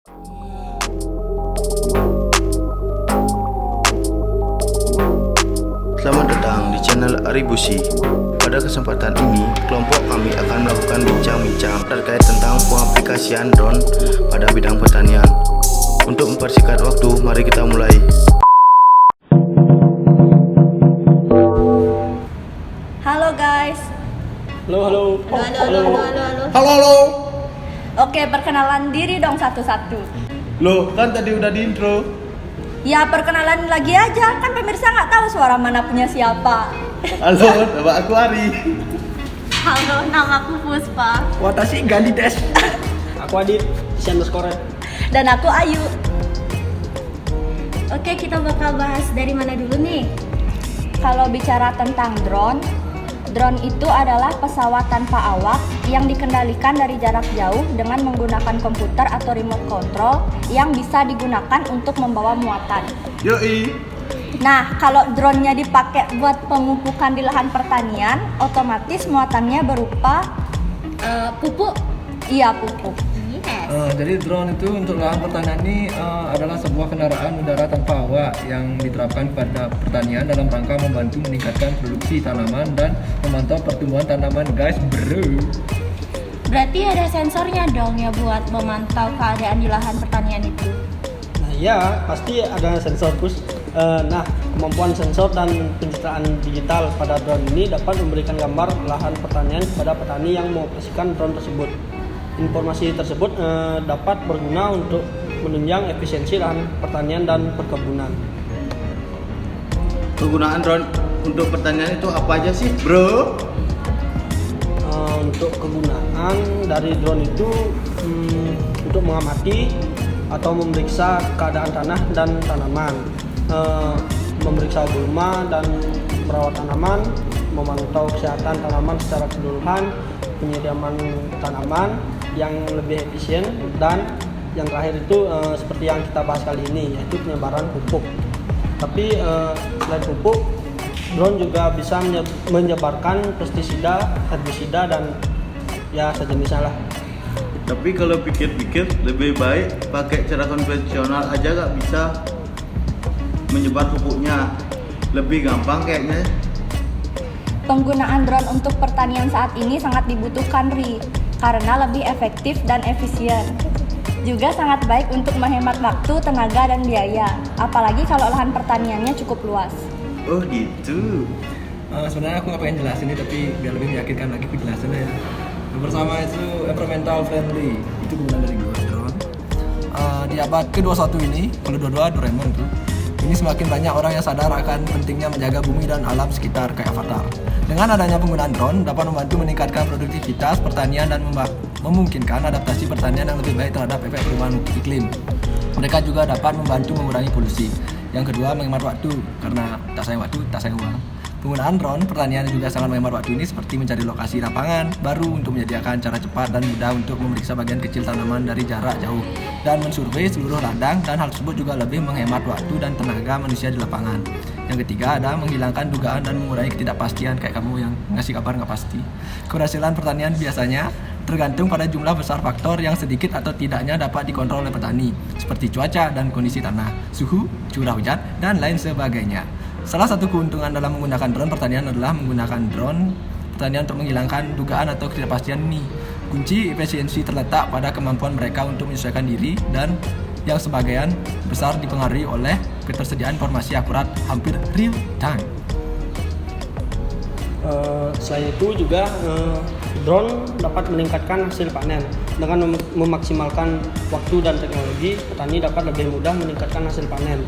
Selamat datang di channel Aribusi. Pada kesempatan ini, kelompok kami akan melakukan bincang-bincang terkait tentang pengaplikasian drone pada bidang pertanian. Untuk mempersingkat waktu, mari kita mulai. Halo guys. Halo. Oke, perkenalan diri dong satu-satu. Loh, kan tadi udah di intro. Ya, perkenalan lagi aja, kan pemirsa nggak tahu suara mana punya siapa. Halo, nama aku Ari. Halo, nama aku Puspa. Watashi ganti tes. Aku Adit, _. Dan aku Ayu. Oke, kita bakal bahas dari mana dulu nih? Kalau bicara tentang drone itu adalah pesawat tanpa awak yang dikendalikan dari jarak jauh dengan menggunakan komputer atau remote control yang bisa digunakan untuk membawa muatan. Yoi. Nah, kalau drone-nya dipakai buat pemupukan di lahan pertanian, otomatis muatannya berupa Pupuk. Iya, pupuk. Yes. Jadi drone itu untuk lahan pertanian ini adalah sebuah kendaraan udara tanpa awak yang diterapkan pada pertanian dalam rangka membantu meningkatkan produksi tanaman dan memantau pertumbuhan tanaman, guys, bro. Berarti ada sensornya dong ya buat memantau keadaan di lahan pertanian itu. Nah ya, pasti ada sensor Pus. Nah, kemampuan sensor dan pencitraan digital pada drone ini dapat memberikan gambar lahan pertanian kepada petani yang mengoperasikan drone tersebut. Informasi tersebut dapat berguna untuk menunjang efisiensi lahan pertanian dan perkebunan. Penggunaan drone untuk pertanian itu apa aja sih, bro? Untuk kegunaan dari drone itu untuk mengamati atau memeriksa keadaan tanah dan tanaman, memeriksa gulma dan merawat tanaman, memantau kesehatan tanaman secara keseluruhan, penyiraman tanaman yang lebih efisien, dan yang terakhir itu seperti yang kita bahas kali ini, yaitu penyebaran pupuk. Tapi selain pupuk, drone juga bisa menyebarkan pestisida, herbisida, dan ya sejenisnya lah. Tapi kalau pikir-pikir lebih baik pakai cara konvensional aja, gak bisa menyebar pupuknya. Lebih gampang kayaknya. Penggunaan drone untuk pertanian saat ini sangat dibutuhkan, Ri, karena lebih efektif dan efisien. Juga sangat baik untuk menghemat waktu, tenaga, dan biaya, apalagi kalau lahan pertaniannya cukup luas. Oh gitu. Sebenarnya aku nggak pengen jelasin ini, tapi biar lebih meyakinkan lagi aku jelasin ya. Yang pertama itu environmental friendly, itu kegunaan dari drone. Di abad ke-21 ini, kalau dua-dua Doraemon tuh, ini semakin banyak orang yang sadar akan pentingnya menjaga bumi dan alam sekitar kayak Avatar. Dengan adanya penggunaan drone dapat membantu meningkatkan produktivitas pertanian dan memungkinkan adaptasi pertanian yang lebih baik terhadap efek perubahan iklim. Mereka juga dapat membantu mengurangi polusi. Yang kedua, menghemat waktu, karena tak sayang waktu, tak sayang uang. Penggunaan drone pertanian juga sangat menghemat waktu ini, seperti mencari lokasi lapangan baru untuk menyediakan cara cepat dan mudah untuk memeriksa bagian kecil tanaman dari jarak jauh dan mensurvei seluruh ladang, dan hal tersebut juga lebih menghemat waktu dan tenaga manusia di lapangan. Yang ketiga ada menghilangkan dugaan dan mengurangi ketidakpastian, kayak kamu yang ngasih kabar nggak pasti. Keberhasilan pertanian biasanya tergantung pada jumlah besar faktor yang sedikit atau tidaknya dapat dikontrol oleh petani, seperti cuaca dan kondisi tanah, suhu, curah hujan, dan lain sebagainya. Salah satu keuntungan dalam menggunakan drone pertanian adalah menggunakan drone pertanian untuk menghilangkan dugaan atau ketidakpastian ini. Kunci efisiensi terletak pada kemampuan mereka untuk menyesuaikan diri, dan yang sebagian besar dipengaruhi oleh ketersediaan informasi akurat hampir real time. Selain itu juga drone dapat meningkatkan hasil panen. Dengan memaksimalkan waktu dan teknologi, petani dapat lebih mudah meningkatkan hasil panen.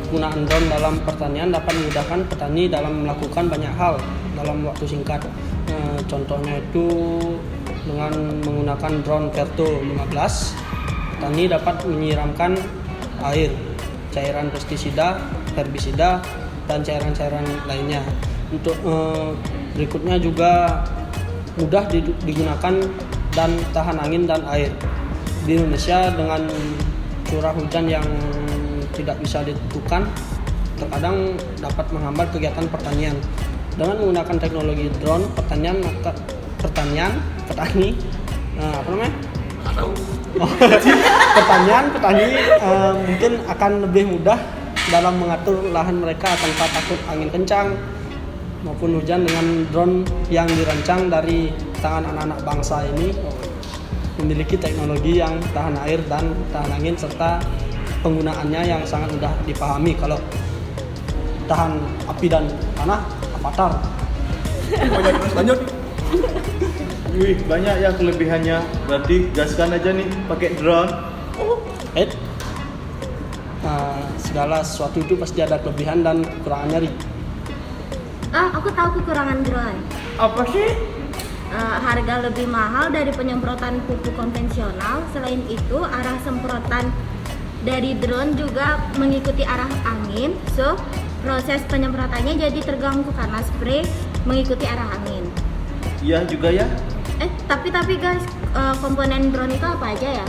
Penggunaan drone dalam pertanian dapat memudahkan petani dalam melakukan banyak hal dalam waktu singkat. Contohnya itu dengan menggunakan drone Verto 15, petani dapat menyiramkan air, cairan pestisida, herbisida, dan cairan-cairan lainnya. Untuk berikutnya juga mudah digunakan dan tahan angin dan air. Di Indonesia dengan curah hujan yang tidak bisa ditentukan, terkadang dapat menghambat kegiatan pertanian. Dengan menggunakan teknologi drone, petani petani mungkin akan lebih mudah dalam mengatur lahan mereka tanpa takut angin kencang maupun hujan dengan drone yang dirancang dari tangan anak-anak bangsa ini memiliki teknologi yang tahan air dan tahan angin serta penggunaannya yang sangat mudah dipahami. Kalau tahan api dan tanah, Avatar. Lanjut. Wih, banyak ya kelebihannya. Berarti gaskan aja nih pakai drone. Segala sesuatu itu pasti ada kelebihan dan kekurangannya, Ri. Aku tahu kekurangan drone. Apa sih? Harga lebih mahal dari penyemprotan pupuk konvensional. Selain itu, arah semprotan dari drone juga mengikuti arah angin. So, proses penyemprotannya jadi terganggu karena spray mengikuti arah angin. Iya juga ya. Tapi guys, komponen drone itu apa aja ya?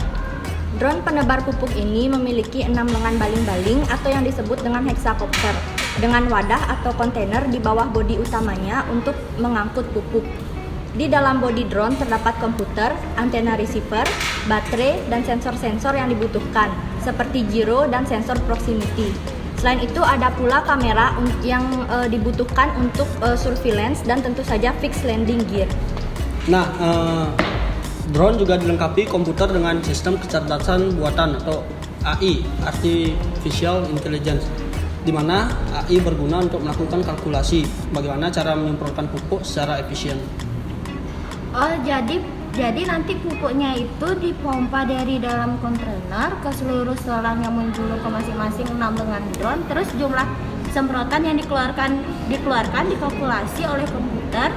Drone penebar pupuk ini memiliki 6 lengan baling-baling atau yang disebut dengan hexacopter dengan wadah atau kontainer di bawah bodi utamanya untuk mengangkut pupuk. Di dalam bodi drone terdapat komputer, antena receiver, baterai, dan sensor-sensor yang dibutuhkan seperti gyro dan sensor proximity. Selain itu ada pula kamera yang dibutuhkan untuk surveillance dan tentu saja fixed landing gear. Nah, drone juga dilengkapi komputer dengan sistem kecerdasan buatan atau AI, Artificial Intelligence, di mana AI berguna untuk melakukan kalkulasi bagaimana cara menyemprotkan pupuk secara efisien. Oh, jadi nanti pupuknya itu dipompa dari dalam kontainer ke seluruh selang yang menjulur ke masing-masing 6 lengan drone. Terus jumlah semprotan yang dikeluarkan dikalkulasi oleh komputer,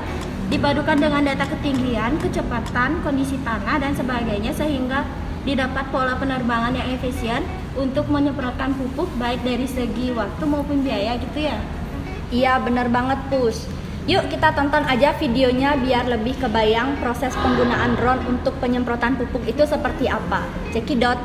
dipadukan dengan data ketinggian, kecepatan, kondisi tanah dan sebagainya sehingga didapat pola penerbangan yang efisien untuk menyemprotkan pupuk baik dari segi waktu maupun biaya gitu ya. Iya, benar banget, Pus. Yuk kita tonton aja videonya biar lebih kebayang proses penggunaan drone untuk penyemprotan pupuk itu seperti apa. Cekidot.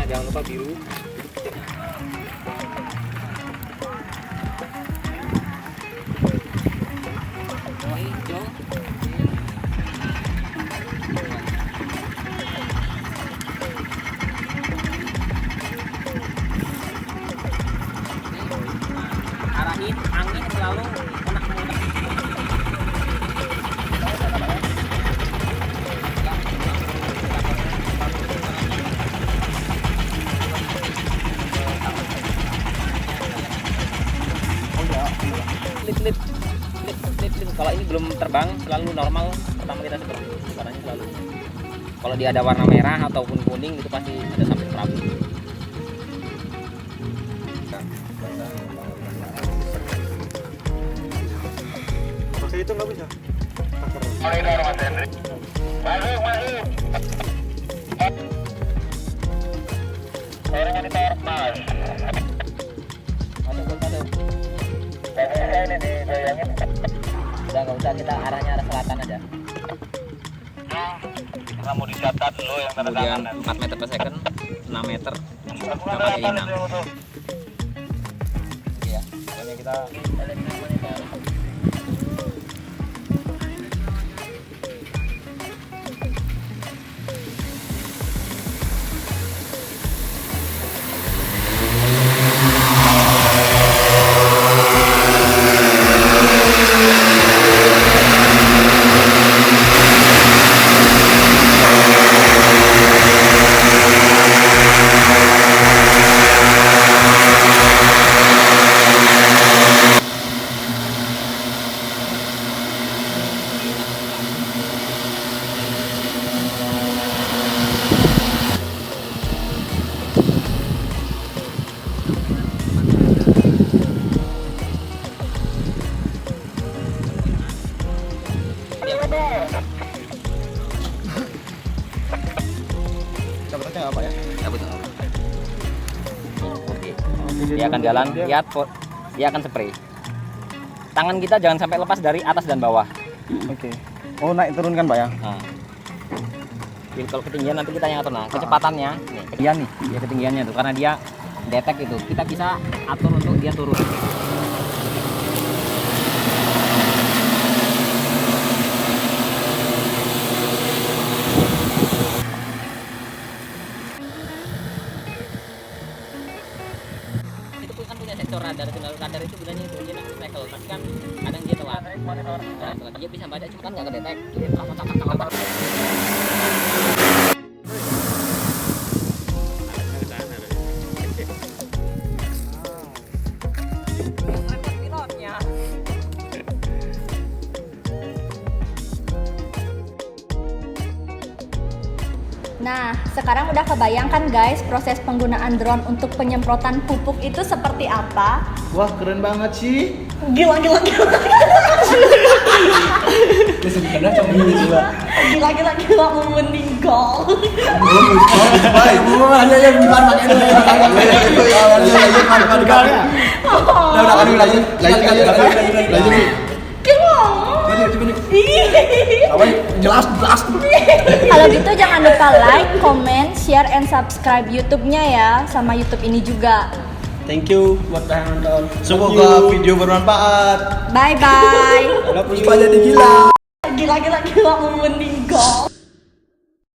Jangan lupa biru. Hijau. Arahin angin selalu kena. Kalau ini belum terbang selalu normal, pertama kita seperti itu warnanya selalu. Kalau dia ada warna merah ataupun kuning itu pasti ada sampai perahu. Pakai itu nggak bisa. Udah nggak usah, kita arahnya arah selatan aja. Kamu dicatat lo yang tanda Kemudian tangan. 4 meter per second, 6 meter, nggak pakai inang. Iya, pokoknya kita Cabatannya apa ya? cabut nggak apa. Oke. Dia akan jalan, dia akan spray. tangan kita jangan sampai lepas dari atas dan bawah. Oke. Oh, naik turun kan, Pak ya? Nah. Jadi kalau ketinggian nanti kita yang atur. Nah, kecepatannya, nih, ketinggian nih, dia ketinggiannya tuh, karena dia detect itu, kita bisa atur untuk dia turun. Itu kan punya sensor radar, radar itu gunanya itu dia nangkep tackle, tapi kan kadang dia telat. Nah, dia bisa baca cuma kan nggak kedetek. Jadi tak. Nah, sekarang udah kebayangkan guys proses penggunaan drone untuk penyemprotan pupuk itu seperti apa? Wah, keren banget sih. Gila. Gila, Mau meninggal. Baik. ada yang bukan pakai itu. Udah, lanjut. Jelas. Kalau gitu jangan lupa like, comment, share, and subscribe YouTube-nya ya, sama YouTube ini juga. Thank you buat yang nonton. Semoga video bermanfaat. Bye bye. Puspa jadi gila. Gila mau meninggal.